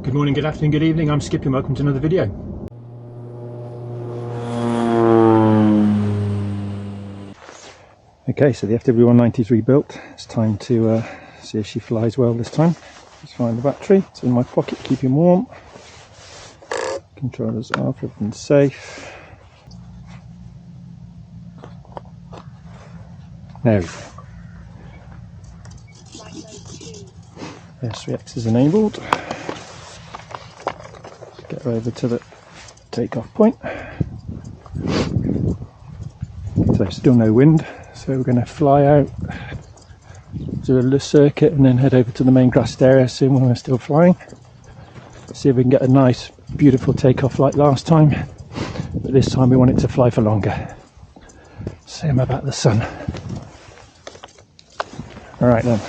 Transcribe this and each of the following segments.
Good morning, good afternoon, good evening. I'm Skippy and welcome to another video. Okay, so the FW190 is rebuilt. It's time to see if she flies well this time. Let's find the battery. It's in my pocket, keeping warm. Controllers off, everything's safe. There we go. S3X is enabled. Get her over to the takeoff point. So still no wind, so we're going to fly out, do a little circuit and then head over to the main grassed area soon when we're still flying. See if we can get a nice beautiful takeoff like last time, but this time we want it to fly for longer. Same about the sun. Alright then.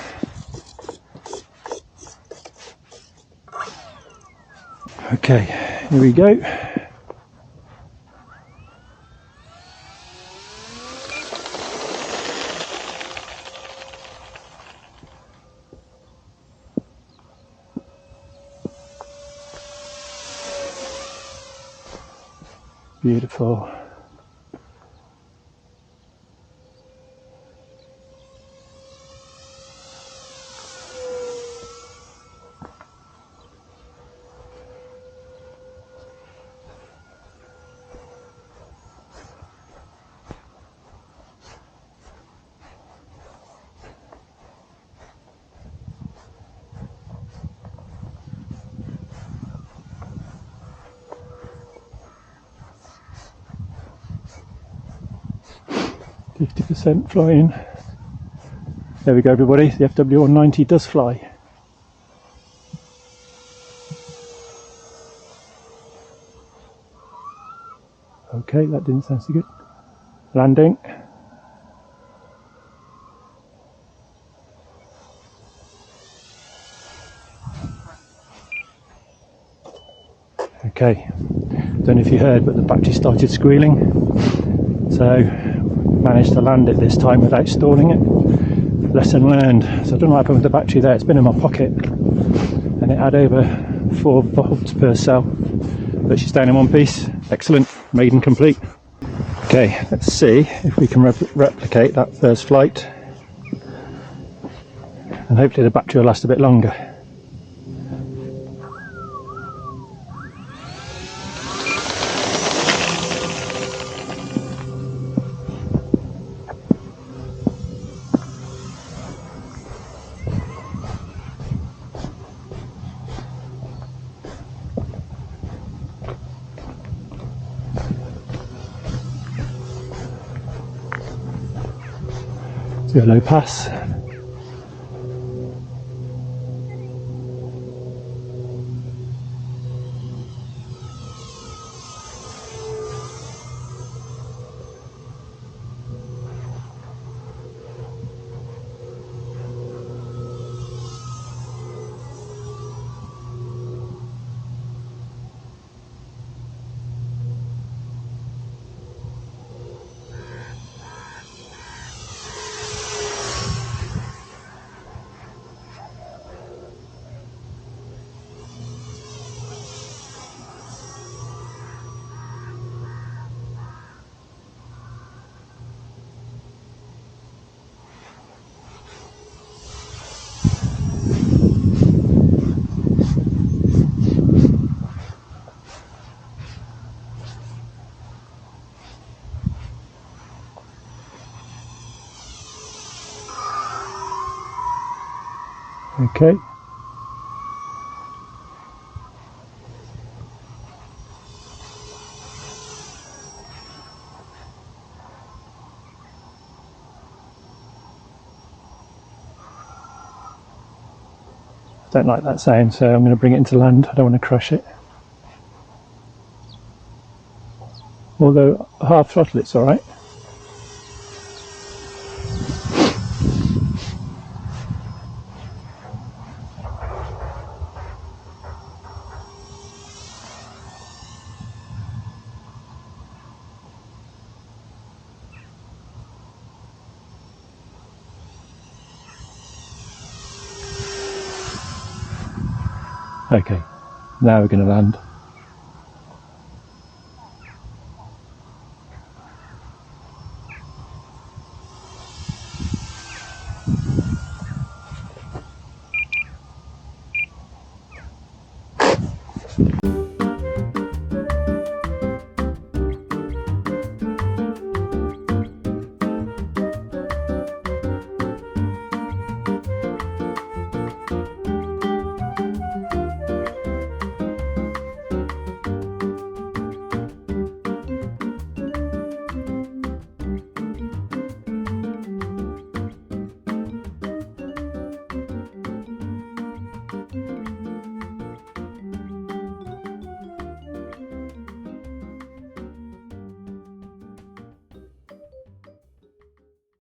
Okay, here we go. Beautiful. %, flying. There we go, everybody. The FW190 does fly. Okay, that didn't sound so good. Landing. Okay, don't know if you heard, but the battery started squealing, so managed to land it this time without stalling it. Lesson learned. So I don't know what happened with the battery there. It's been in my pocket and it had over 4 volts per cell, but she's down in one piece. Excellent. Maiden complete. Okay, let's see if we can replicate that first flight, and hopefully the battery will last a bit longer. Do a low pass. Okay. Don't like that sound, so I'm going to bring it into land. I don't want to crush it. Although half throttle, it's alright. Okay, Now we're going to land.